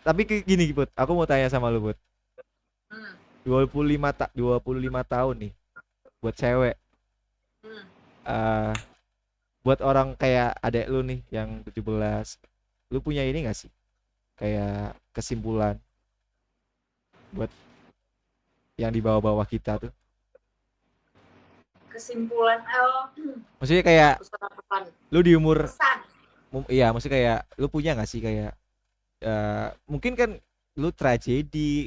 Tapi gini Put, aku mau tanya sama lu Put. Hmm, 25 tahun nih buat cewek. hmm. eh Buat orang kayak adek lu nih yang 17, lu punya ini gak sih? Kayak kesimpulan buat yang di bawah-bawah kita tuh. Kesimpulan Maksudnya kayak pesan lu di umur, pesan. iya maksudnya kayak lu punya gak sih kayak mungkin kan lu tragedi,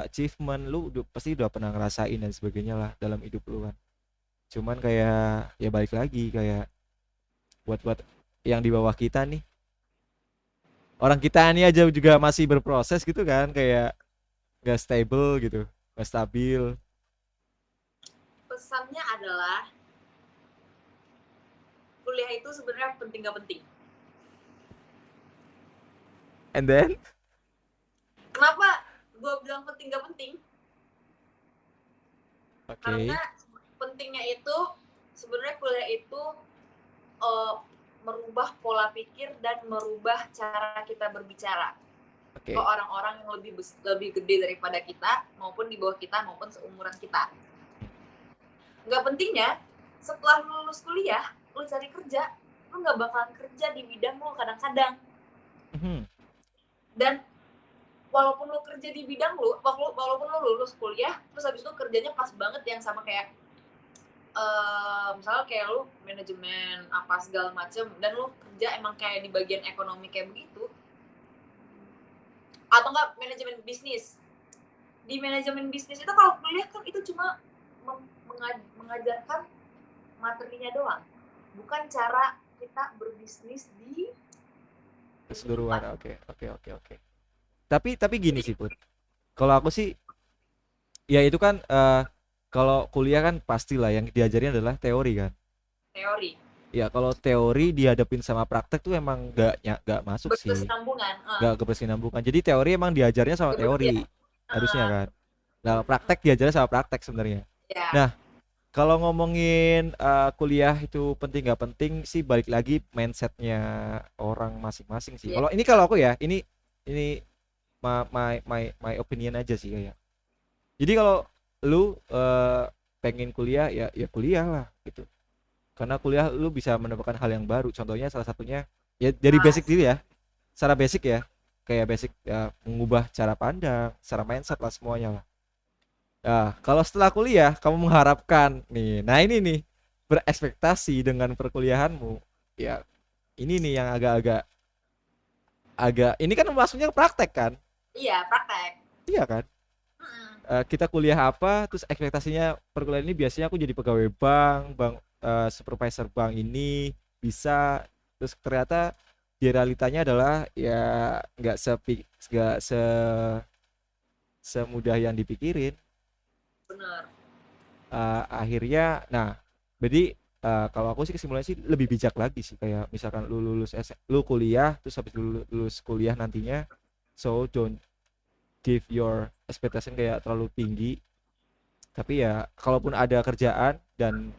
achievement lu pasti udah pernah ngerasain dan sebagainya lah dalam hidup lu kan. Cuman kayak ya balik lagi kayak buat yang di bawah kita nih, orang kita ini aja juga masih berproses gitu kan, kayak gak stable gitu, gak stabil. Pesannya adalah kuliah itu sebenarnya penting gak penting. And then Kenapa gue bilang penting gak penting? Karena oke. pentingnya itu sebenarnya kuliah itu uh, merubah pola pikir dan merubah cara kita berbicara ke Oke. orang-orang yang lebih gede daripada kita maupun di bawah kita maupun seumuran kita. Nggak pentingnya setelah lulus kuliah lu cari kerja, lu nggak bakalan kerja di bidang lu kadang-kadang. Mhm. Dan walaupun lu kerja di bidang lu, walaupun lu lulus kuliah terus habis itu kerjanya pas banget yang sama kayak misalnya kayak lu manajemen apa segala macem dan lu kerja emang kayak di bagian ekonomi kayak begitu, atau enggak manajemen bisnis. Di manajemen bisnis itu kalau kuliah kan itu cuma mengajarkan materinya doang, bukan cara kita berbisnis di Keseluruhan. kehidupan. Oke, oke, oke, oke. Tapi gini Jadi sih Put, kalau aku sih ya itu kan, kalau kuliah kan pastilah yang diajarin adalah teori kan. teori Ya kalau teori dihadapin sama praktek tuh emang gak masuk sih, berkesinambungan, gak kebersinambungan. Jadi teori emang diajarnya sama ya, teori harusnya kan. Nah praktek diajarnya sama praktek sebenarnya. ya, Nah kalau ngomongin kuliah itu penting gak penting sih, balik lagi mindsetnya orang masing-masing sih. ya, Kalau aku ya, ini my opinion aja sih kayak. Jadi kalau lu pengen kuliah ya ya kuliah lah gitu. Karena kuliah lu bisa mendapatkan hal yang baru. Contohnya salah satunya ya dari basic mas, dulu ya. Secara basic ya. Kayak basic ya, mengubah cara pandang, secara mindset lah semuanya lah. Nah, kalau setelah kuliah kamu mengharapkan nih. Nah, ini nih berekspektasi dengan perkuliahanmu. Ya, ini nih yang agak-agak agak ini kan maksudnya praktek kan? iya praktek. Iya kan? Kita kuliah apa terus ekspektasinya perkuliahan ini biasanya aku jadi pegawai bank, supervisor bank ini bisa, terus ternyata di realitanya adalah ya nggak nggak semudah yang dipikirin. Bener. Akhirnya nah jadi, kalau aku sih kesimpulannya sih lebih bijak lagi sih, kayak misalkan lu kuliah terus habis lulus kuliah nantinya, so don't give your expectation kayak terlalu tinggi. Tapi ya kalaupun ada kerjaan dan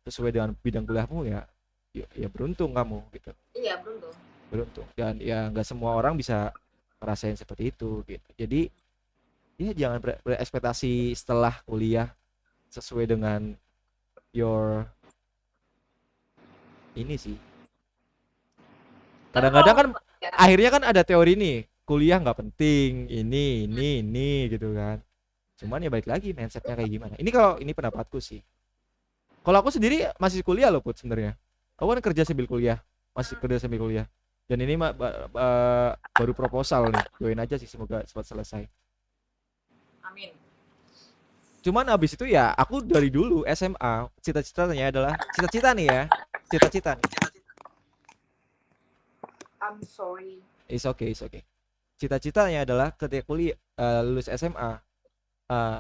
sesuai dengan bidang kuliahmu ya, ya beruntung kamu gitu, Iya beruntung. beruntung. Dan ya nggak semua orang bisa ngerasain seperti itu gitu. Jadi ya jangan berekspektasi setelah kuliah sesuai dengan your ini sih. Tapi Kadang-kadang kalau kan menurut ya, akhirnya kan ada teori nih, kuliah nggak penting, ini gitu kan. Cuman ya balik lagi mindsetnya kayak gimana. Ini kalau ini pendapatku sih. Kalau aku sendiri masih kuliah loh Put sebenarnya. Aku kan kerja sambil kuliah, masih kerja sambil kuliah. Dan ini baru proposal nih. Doain aja sih semoga cepat selesai. amin. Cuman abis itu ya aku dari dulu SMA cita-citanya adalah cita-cita nih ya. Cita-cita nih. I'm sorry. It's okay, it's okay. Cita-citanya adalah ketika kuliah, lulus SMA, uh,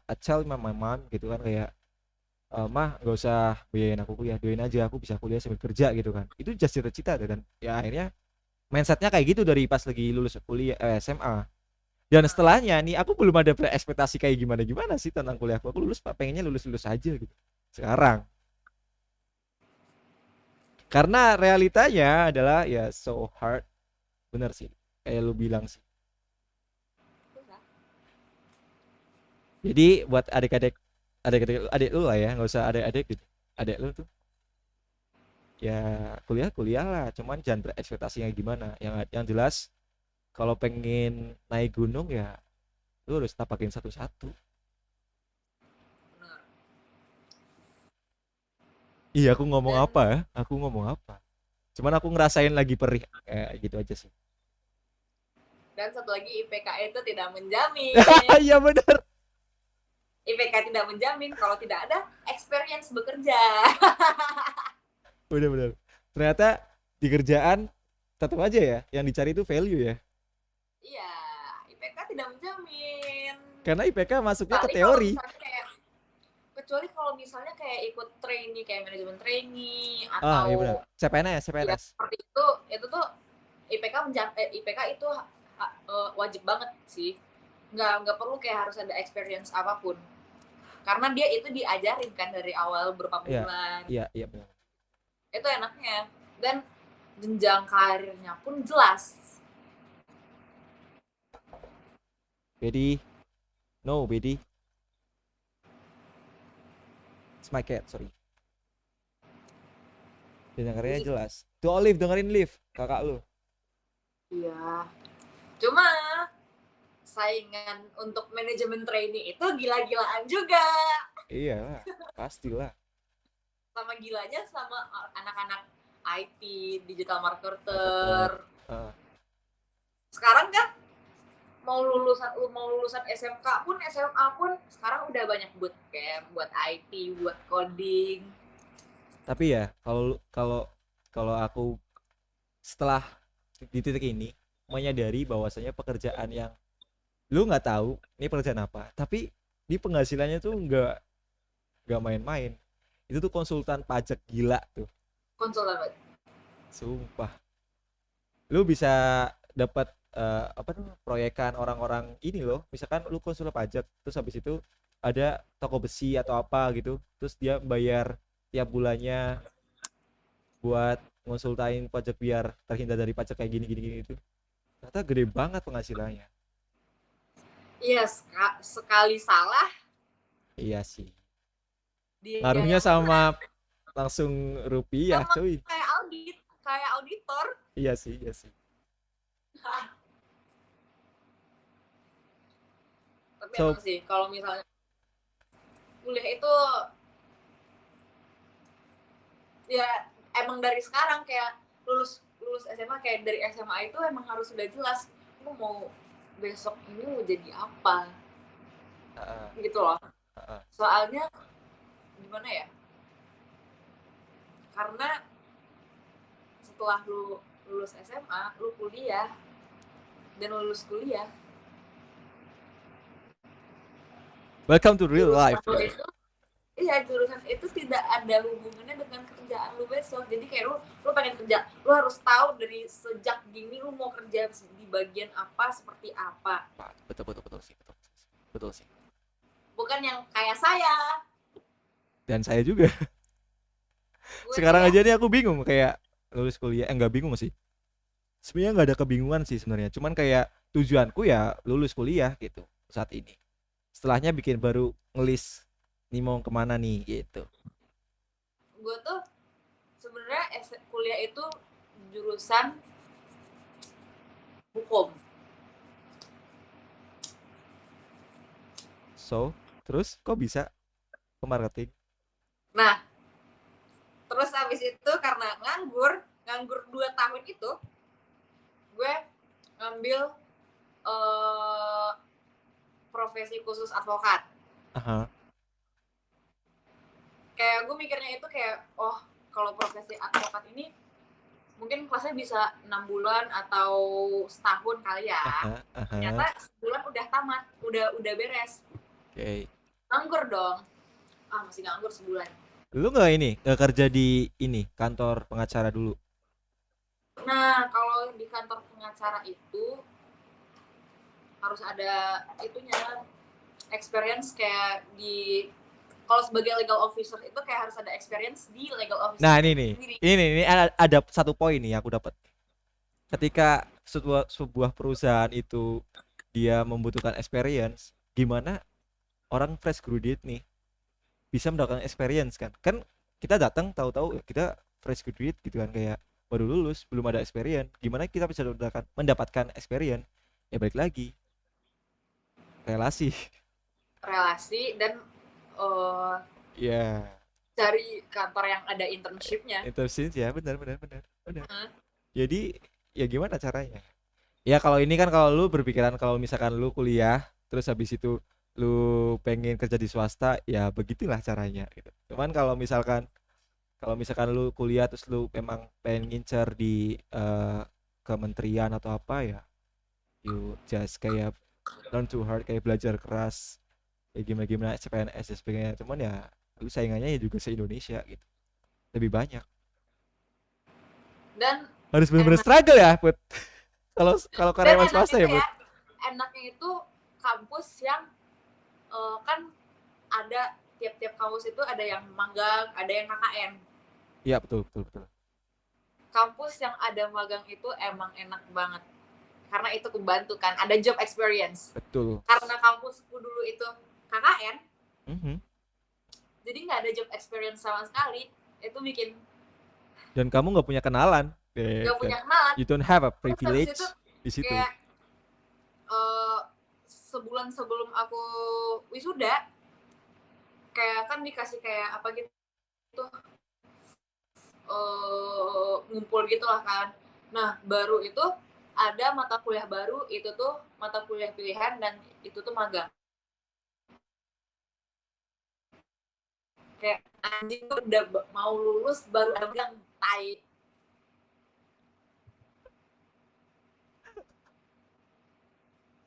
I tell my mom gitu kan kayak, mah nggak usah biayain aku kuliah, doain aja aku bisa kuliah sambil kerja gitu kan. Itu just cita-cita dan ya akhirnya mindsetnya kayak gitu dari pas lagi lulus kuliah, SMA. Dan setelahnya nih aku belum ada berekspektasi kayak gimana gimana sih tentang kuliahku. Aku lulus pak pengennya lulus lulus aja gitu sekarang, karena realitanya adalah ya so hard, bener sih. kayak lu bilang sih. Susah. Jadi buat adik lu lah ya, nggak usah adik-adik gitu. Adik lu tuh ya kuliah lah, cuman jangan berekspektasinya gimana. Yang jelas kalau pengen naik gunung ya lu harus tapakin satu-satu. Benar. Iya, aku ngomong Dan apa ya? Aku ngomong apa? Cuman aku ngerasain lagi perih kayak gitu aja sih. satu lagi IPK itu tidak menjamin. Iya benar. IPK tidak menjamin kalau tidak ada experience bekerja. Benar-benar. Ternyata di kerjaan tetap aja ya yang dicari itu value ya. Iya, IPK tidak menjamin. Karena IPK masuknya ke Kecuali kalau teori. misalnya kayak ikut trainee kayak manajemen trainee Ah, iya atau benar. CPNS, ya CPNS. seperti itu tuh IPK itu wajib banget sih. Nggak perlu kayak harus ada experience apapun. Karena dia itu diajarin kan dari awal berapa Iya, bulan. iya benar. Itu enaknya. Dan jenjang karirnya pun jelas. Bedi, no Bedi. It's my cat, sorry. Dengarnya jelas. Tuh Olive, dengerin Liv, kakak lu. Iya. Cuma saingan untuk manajemen trainee itu gila-gilaan juga. Iya lah, pastilah. Sama gilanya sama anak-anak IT, digital marketer. Sekarang kan mau lulusan SMK pun SMA pun sekarang udah banyak bootcamp buat IT, buat coding. Tapi ya kalau aku setelah di titik ini menyadari bahwasanya pekerjaan yang lu nggak tahu ini pekerjaan apa, tapi di penghasilannya tuh nggak main-main. Itu tuh konsultan pajak gila tuh. Konsultan pajak. Sumpah. Lu bisa dapat apa tuh proyekan orang-orang ini loh. Misalkan lu konsultan pajak, terus habis itu ada toko besi atau apa gitu, terus dia bayar tiap bulannya buat ngonsultain pajak biar terhindar dari pajak kayak gini itu. Ternyata gede banget penghasilannya. Iya, sekali salah. Iya sih. Dia Ngaruhnya sama langsung rupiah, sama cuy. Kayak auditor. Iya sih. Tapi emang sih kalau misalnya kuliah itu ya emang dari sekarang kayak lulus SMA, kayak dari SMA itu emang harus sudah jelas lu mau besok ini mau jadi apa. Gitu loh. Soalnya gimana ya, karena setelah lu lulus SMA lu kuliah dan lulus kuliah, welcome to real life. Jurusan itu tidak ada hubungannya dengan kerjaan lu besok. Jadi kayak lu pengen kerja, lu harus tahu dari sejak dini lu mau kerja di bagian apa, seperti apa. Betul sih. Bukan yang kayak saya. Dan saya juga. Sekarang aja nih aku bingung kayak lulus kuliah, enggak bingung sih. Sebenarnya nggak ada kebingungan sih sebenarnya. Cuman kayak tujuanku ya lulus kuliah gitu saat ini. Setelahnya bikin baru ngelis nih mau kemana nih gitu. Gue tuh sebenarnya kuliah itu jurusan hukum. So, terus kok bisa ke marketing? Nah, terus abis itu karena nganggur 2 tahun itu, gue ngambil profesi khusus advokat. Kayak gue mikirnya itu kayak, oh kalau profesi advokat ini mungkin kelasnya bisa 6 bulan atau setahun kali ya. Ternyata sebulan udah tamat, udah beres. Oke. Nganggur dong. Masih nganggur sebulan. Lu nggak kerja di kantor pengacara dulu? Nah, kalau di kantor pengacara itu harus ada itunya, experience kayak di, kalau sebagai legal officer itu kayak harus ada experience di legal officer. Nah ini ada satu poin nih aku dapat. Ketika sebuah perusahaan itu dia membutuhkan experience, gimana orang fresh graduate nih bisa mendapatkan experience kan? Kan kita datang tahu-tahu kita fresh graduate gitu kan, kayak baru lulus belum ada experience. Gimana kita bisa mendapatkan experience? Ya balik lagi relasi. relasi dan eh, Ya, cari kantor yang ada internshipnya. interest ya, benar benar benar benar. Hah? Jadi ya gimana caranya? Ya kalau ini kan, kalau lu berpikiran kalau misalkan lu kuliah terus habis itu lu pengen kerja di swasta, ya begitulah caranya gitu. Cuman kalau misalkan lu kuliah terus lu memang pengen ngincer di kementerian atau apa, ya you just kayak learn too hard, kayak belajar keras, kayak gimana gimana CPNS dan sebagainya. Cuman ya lu saingannya ya juga se-Indonesia gitu, lebih banyak, Dan harus benar-benar enak struggle ya Put. Kalau dan karyawan enaknya swasta ya itu Put. ya, enaknya itu kampus yang kan ada tiap-tiap kampus itu ada yang magang, ada yang KKN. Iya betul betul betul Kampus yang ada magang itu emang enak banget. Karena itu kebantu kan, ada job experience. betul. Karena kampusku dulu itu KKN, Mhm. jadi nggak ada job experience sama sekali. Itu bikin Dan kamu nggak punya kenalan, nggak dan punya kenalan. you don't have a Terus habis privilege itu di situ. kayak sebulan sebelum aku wisuda, kayak kan dikasih kayak apa gitu, ngumpul gitu lah kan. Nah baru itu ada mata kuliah baru, itu tuh mata kuliah pilihan dan itu tuh magang. Kayak anjing tuh udah mau lulus baru ada magang, tai.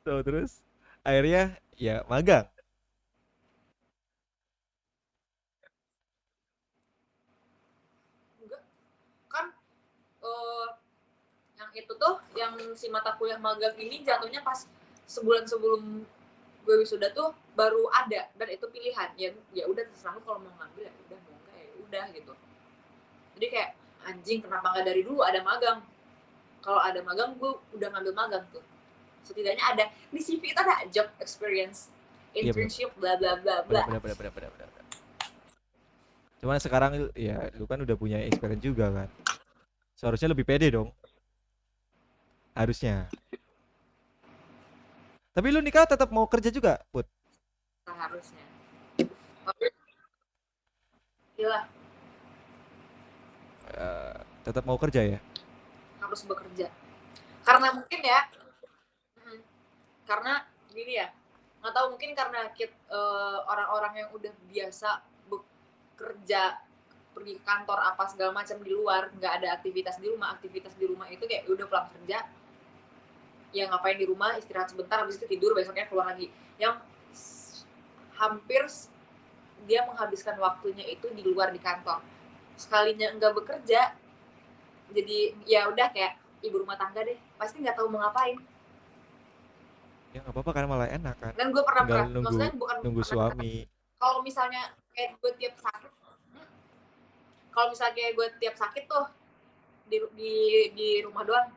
So, terus akhirnya ya magang. Enggak kan, eh, yang itu tuh yang si mata kuliah magang ini jatuhnya pas sebulan sebelum gue wisuda tuh baru ada, dan itu pilihan. Ya udah terserah lu kalau mau ngambil, ya udah, mau enggak ya udah gitu. Jadi kayak anjing, kenapa nggak dari dulu ada magang? Kalau ada magang gue udah ngambil magang tuh, setidaknya ada di CV itu ada job experience, Iya benar internship, bla bla bla benar bla. benar benar benar benar benar. Cuman sekarang ya lu kan udah punya experience juga kan. Seharusnya lebih pede dong. Harusnya. Tapi lu nikah tetap mau kerja juga, Put? Seharusnya. Gila, Tetap mau kerja ya? harus bekerja. Karena mungkin ya, karena gini ya, nggak tahu, mungkin karena orang-orang yang udah biasa bekerja, pergi ke kantor apa segala macam di luar, nggak ada aktivitas di rumah itu kayak udah pulang kerja ya ngapain di rumah, istirahat sebentar habis itu tidur, besoknya keluar lagi. Yang hampir dia menghabiskan waktunya itu di luar, di kantor. Sekalinya nggak bekerja, jadi ya udah kayak ibu rumah tangga deh, pasti nggak tahu mau ngapain. Ya nggak apa-apa kan, malah enak kan. Dan gue pernah Tinggal maksudnya nunggu bukan nunggu pernah, suami. kalau misalnya kayak gue tiap sakit, kalau misalnya kayak gue tiap sakit tuh di rumah doang,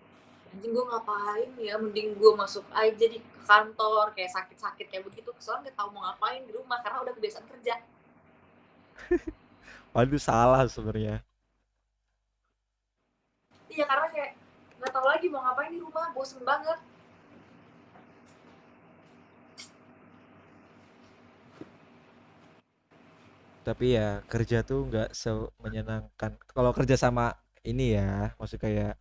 anjing gue ngapain ya, mending gue masuk aja di kantor kayak sakit-sakit kayak begitu, soalnya nggak tahu mau ngapain di rumah karena udah kebiasaan kerja. Waduh, salah sebenarnya. Iya, karena kayak nggak tahu lagi mau ngapain di rumah, bosen banget. Tapi ya kerja tuh nggak semenyenangkan. Kalau kerja sama ini ya, maksud kayak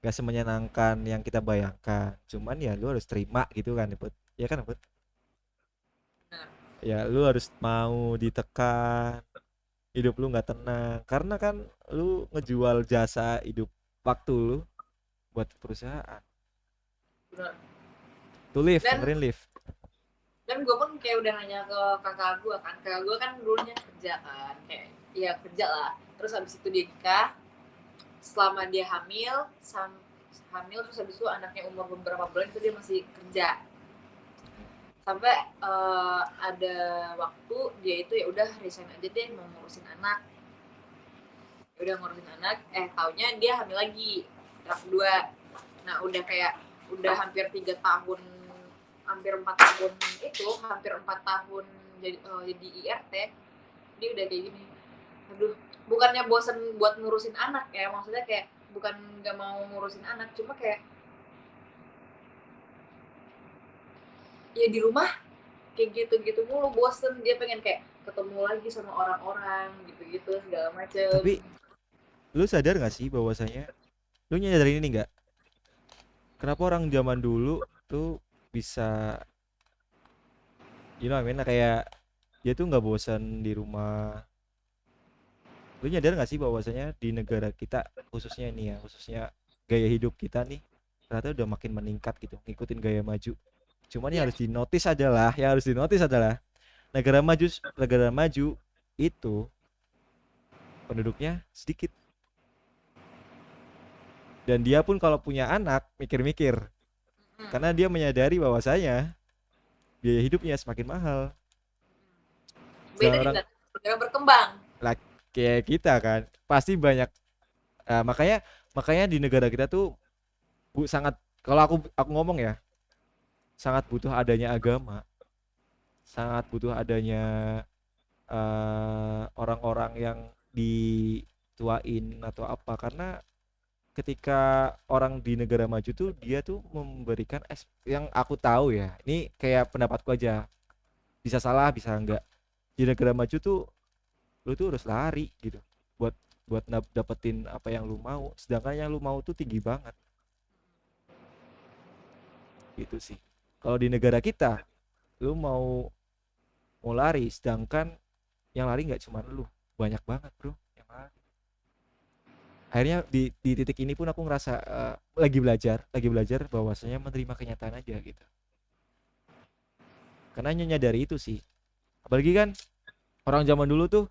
nggak semenyenangkan yang kita bayangkan. Cuman ya lu harus terima gitu kan, Put. Ya kan, Put? Nah, Ya lu harus mau ditekan, hidup lu nggak tenang karena kan lu ngejual jasa hidup, waktu lu buat perusahaan. bener. To live, dan dengerin live. dan gue pun kayak udah nanya ke kakak gue kan dulunya kerja kan, kayak ya kerja lah, terus habis itu dia nikah, selama dia hamil terus habis itu anaknya umur beberapa bulan itu dia masih kerja, sampai ada waktu dia itu ya udah resign aja deh, mau ngurusin anak. Ya udah ngurusin anak, taunya dia hamil lagi, anak kedua. Nah udah hampir 3 tahun, hampir 4 tahun itu, hampir 4 tahun jadi IRT, dia udah kayak gini. Aduh, bukannya bosen buat ngurusin anak ya, maksudnya kayak bukan nggak mau ngurusin anak, cuma kayak ya di rumah kayak gitu-gitu mulu, bosen, dia pengen kayak ketemu lagi sama orang-orang gitu-gitu segala macem. Tapi lu sadar gak sih bahwasanya, lu nyadarin ini nggak? Kenapa orang zaman dulu tuh bisa, you know, I mean, kayak dia tuh nggak bosan di rumah. Lu nyadar gak sih bahwasanya di negara kita, khususnya ini ya, khususnya gaya hidup kita nih ternyata udah makin meningkat gitu, ngikutin gaya maju. Cuman Iya. yang harus dinotis adalah negara maju itu penduduknya sedikit, dan dia pun kalau punya anak mikir-mikir karena dia menyadari bahwasanya biaya hidupnya semakin mahal. Beda Sedangkan di orang negara berkembang. lah kayak kita kan pasti banyak, makanya makanya di negara kita tuh sangat, kalau aku ngomong ya, sangat butuh adanya agama, sangat butuh adanya orang-orang yang dituain atau apa, karena ketika orang di negara maju tuh dia tuh memberikan yang aku tahu ya, ini kayak pendapatku aja, bisa salah bisa enggak, di negara maju tuh lu tuh harus lari gitu buat buat dapetin apa yang lu mau, sedangkan yang lu mau tuh tinggi banget gitu sih. Kalau di negara kita lu mau mau lari, sedangkan yang lari nggak cuma lu, banyak banget bro yang lari. Akhirnya di titik ini pun aku ngerasa, lagi belajar bahwasanya menerima kenyataan aja gitu, karena nyadari itu sih. Apalagi kan orang zaman dulu tuh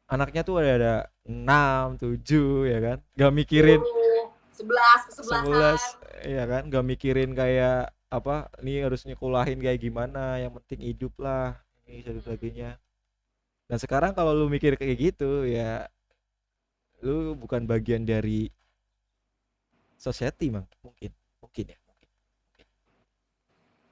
anaknya tuh ada 6 7 ya kan, gak mikirin 10, 11, 11, kesebelasan. ya kan, gak mikirin kayak apa nih harus nyekolahin kayak gimana, yang penting hidup lah, ini dan sebagainya. Dan sekarang kalau lu mikir kayak gitu ya, lu bukan bagian dari society, mungkin mungkin ya.